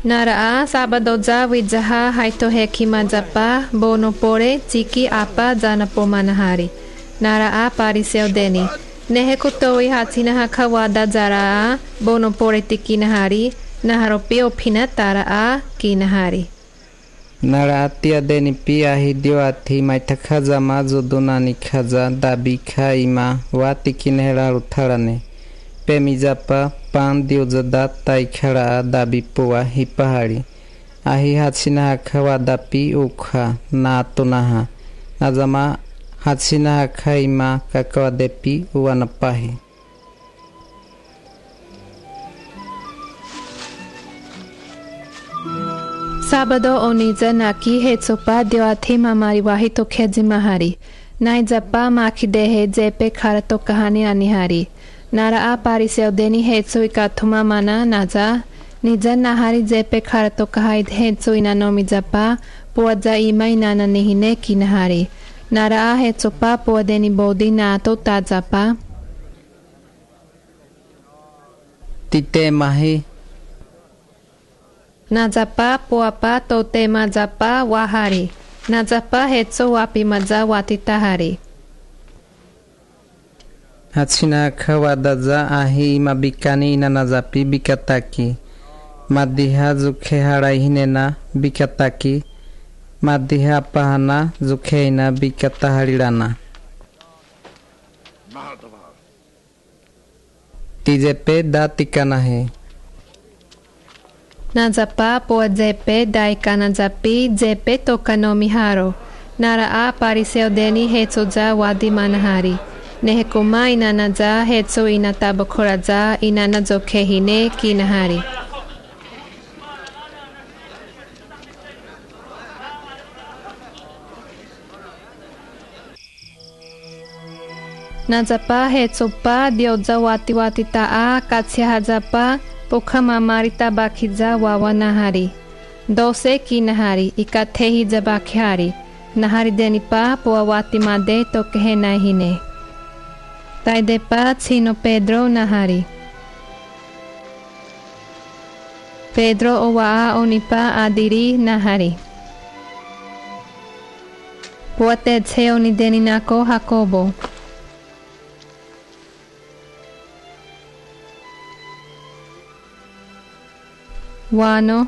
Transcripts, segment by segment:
Naraa sabadoza wijaha haito hekima japa bono pore tiki apa jana pomanahari. Naraa pariseo deni. Nehekutoi hatina hakawada zaraa bono pore tiki nahari. Naharopio pina taraa kinahari. Naraa tia deni pia hidio ati maitakaza mazo donani kaza dabika ima wati kinehera rutarane. Pemijapa pan diozada taikara dabi pua hipahari. Ahi hatsina kawadapi ukha na tonaha. Nazama hatsina kaima kakawadepi uanapahi. Sabado oniza naki hetsopa dioati mamari wahito kedzimahari. Naijapa makidehe jepe karato kahani anihari. Naraa pariseo deni hetso ikatuma mana naza. Niza nahari jepe karato kahai hetso inanomi japa. Puaza ima inana nihine kinahari. Naraa hetsopa puadeni bodi nato tajapa. Tite mahi. Najapa puapa tote majapa wahari. Najapa hetso wapi maja watitahari. Hatsina kawadaza ahi mabikani inanazapi bikataki. Madiha zukhe harai hinena bikataki. Madiha pahana zukhe ina bikataharirana. Tijepe da tikanahe. Najapa po jepe daikana japi jepe tokanomi haro. Naraa pariseo deni hetsoja wadi manahari. Nehekuma inanaja hetso inatabokoraja inanazoke hine kinahari. Najapa hetsopa dioja wati wati taa katsiahajapa Pukha mamarita bakhiza wawa nahari. 12 ki nahari ikathehi jabakhari. Nahari denipa puawati made tokehe nahine. Taidepa tsino Pedro nahari. Pedro owaa onipa adiri nahari. Puate tse onideni nako Jacobo. Wano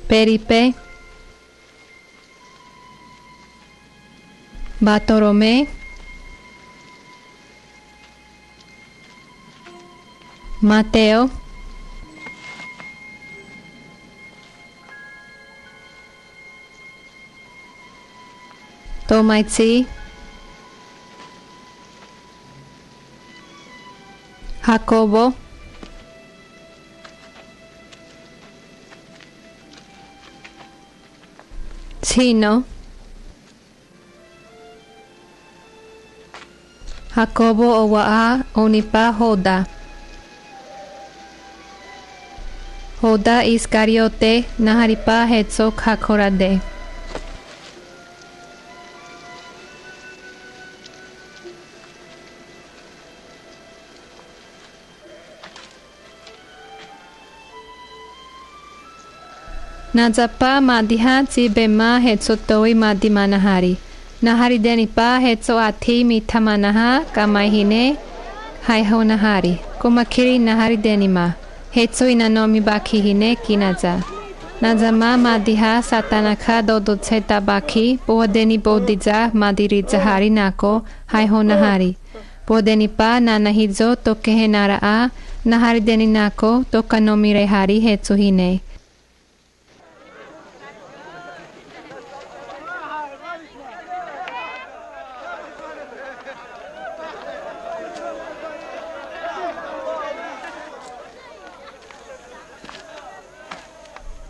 Peripe Bartolomé Mateo Tomaitzi Jacobo Chino Jacobo owaa onipa Joda Joda Iscariote naharipa hetso kakorade Najapa madiha bema hetso toi madimanahari. Nahari denipa hetso ati mitamanaha kamaihine haihonahari. Kumakiri nahari denima. Hetso inanomi bakihine kinaza. Najama madiha satanaka dodotseta baki. Bodeni bodija madirizahari nako haihonahari. Bodenipa nanahizo tokehe naraa. Nahari deninako tokanomi rehari hetso hine.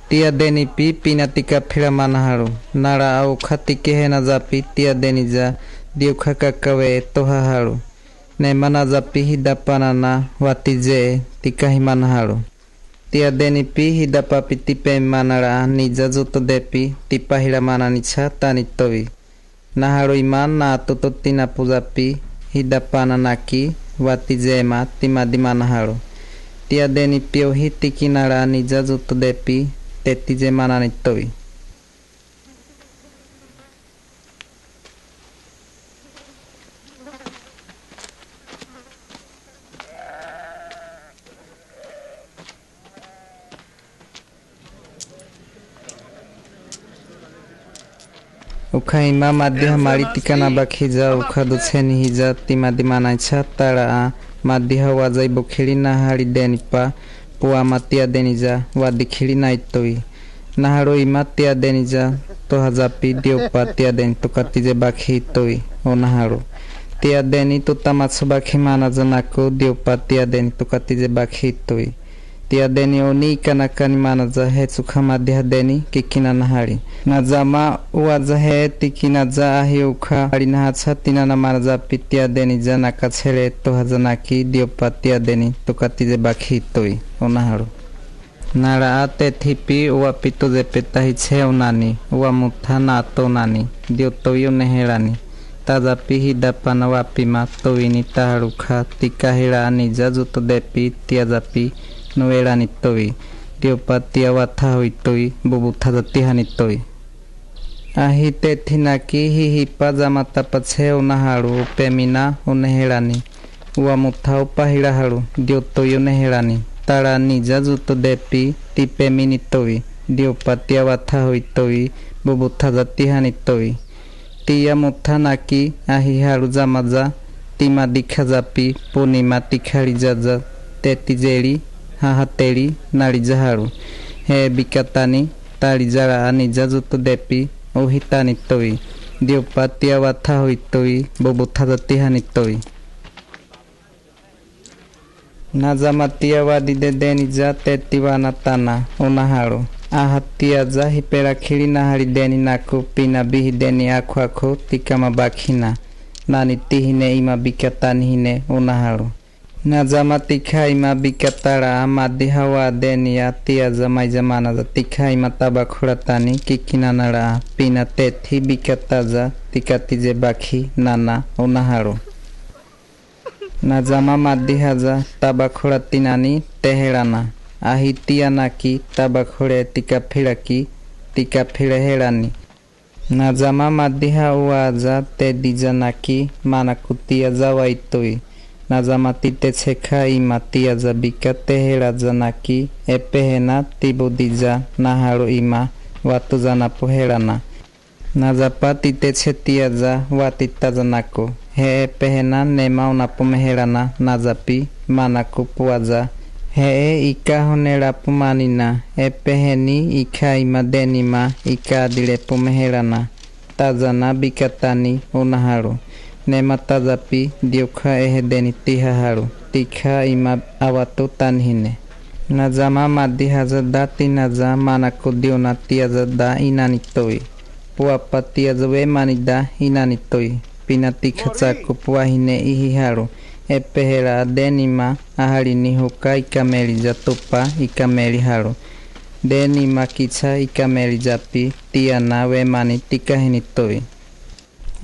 Tia deni pi pinatika phiramanaharu. Nara au khatike na zapi tia deni ja diukhaka kawe tohaharu. Ne mana zapi hidapanana watije tikahimanaharu. Tia deni pi hidapa pitipe manara nija joto depi tipa hiramana nicha tanitovi. Naharu iman na tototina puzapi hidapananaki wati jema tima di mana haru. Tia deni pio hiti kinara nija juto depi teti je mana nitoi. Ukha ima madhi hamari tikana bakhija ukha ducheni hija tima di mana cha tara madhi hawa jai bokheli na hari denipa puwa matia denija wadi khili na itoi na haro ima tia denija to hajapi diopa tia den to katije bakhi itoi ona haro tia deni to tamatsu bakhi mana janako diopa tia den to katije bakhi itoi tia deni oni kana kani mana za he chukha madhi deni kikina na hari na jama uaja he tikina ja ahi ukha hari na hacha tina na mana za pitia deni jana ka chele to hajana ki diopa tia deni to katije bakhi itoi ona haro nara ate thipi uwa pito je peta hi che onani uwa mutha na to nani dio toyo neherani taja pihi dapana wapima toini taharuka tika hera ani jajuto depi tia japi noera nitoi diopa tia watha hoitoi bubutha jati hanitoi ahi te thinaki hi pajama tapache onaharu pemina oneherani uwa mutha upahira haru dio toyo neherani tara nija juto depi tipe minitoi diopa tia watha hoitoi bubutha jati hanitoi tia mutha naki ahi haru jamaja tima dikha japi punima tikhari jaja teti jeri hahateri nari jaharu he bikatani tari jara anija juto depi ohitani toi diopa tia watha hoitoi bubutha jati hanitoi Nazamatia wadi de denija tetiwana tana onaharo ahatia za hipera khili na hari deni naku pina bihi deni akho tikama bakhina nani tihine ima bikatani hine onaharo nazamati khaima bikatara madi hawa deni atia zamai zamana za tikhaima tabakhuratani kikina nara pina tethi bikataza tikatije bakhi nana onaharo Najama madhi haja tabakhura tinani teherana ahitia naki tabakhure tika phira herani Najama madhi hawaja te dijanaki manakutia jawaitoi Najama tite chekha imatia jabika tehera janaki epehena tibudija naharo ima watu jana poherana Najapa tite chetia ja watita janako he pehena nema unapomeherana nazapi manaku puaja he ika honera pumanina peheni ika ima denima ika dile pumeherana tajana bikatani onaharo nema tajapi diokha deni tihaharu tikha ima awatu tanhine najama madi haja dati naja manaku diona tiaja da inanitoi puapa tiaja we manida inanitoi Pinati khachaku puahine ihiharu epehera denima aharini huka ikameli jatupa ikameli haru denima kicha ikameli japi tiana we mani tikahinitoi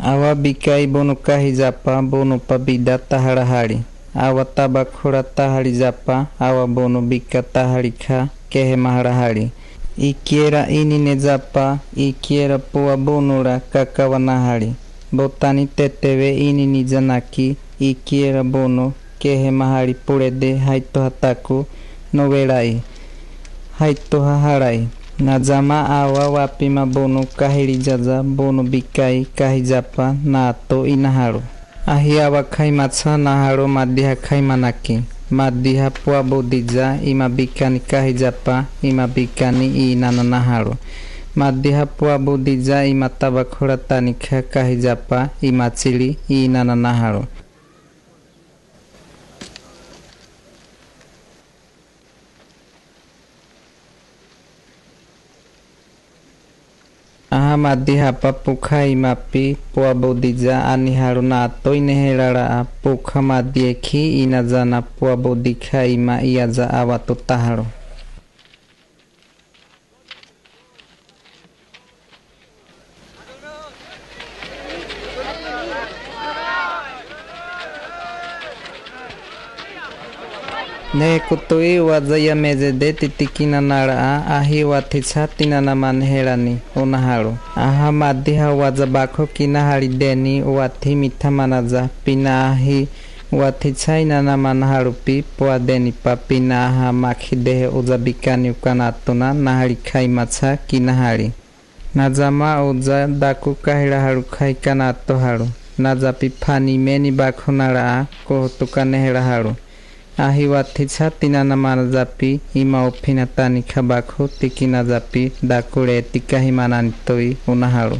awa bikai bonuka hijapa bonupa bida tahara hari awa tabakhura tahari japa awa bonu bika tahari kha kehe mahara hari ikiera inine japa ikiera pua bonura kakawana hari Botani tetewe ini nijanaki ikiera bono kehe mahari purede haito hataku noverai haito haharai najama awa wapima bono kahiri jaja bono bikai kahijapa nato inaharu ahi awa khaimacha naharo madhiha khaimanaki madhiha pua bodija ima bikani kahijapa ima bikani inana naharu Madhiha pua budija ima tabakhura tanikha kahijapa ima chili inana naharo aha madhiha papukha imapi pua budija aniharu na toineherara pukha madhiekhi inajana pua budikha ima iaja awatu taharo Ne kutui wazaya meze de titikina nara ahi waticha tinana manherani unaharu. Aha madiha wazabako kinahari deni wati mitamanaza pina ahi waticha inana manharupi poa deni pa pina aha makhidehe uzabikani ukanatuna nahari kaimacha kinahari. Najama uza daku kahira haru khai kanato haru. Najapi pani meni bako nara kohotukanehera haru. Ahi waticha tinana manazapi ima opinatani kabako tikina zapi dakure tikahimanani toi unaharu.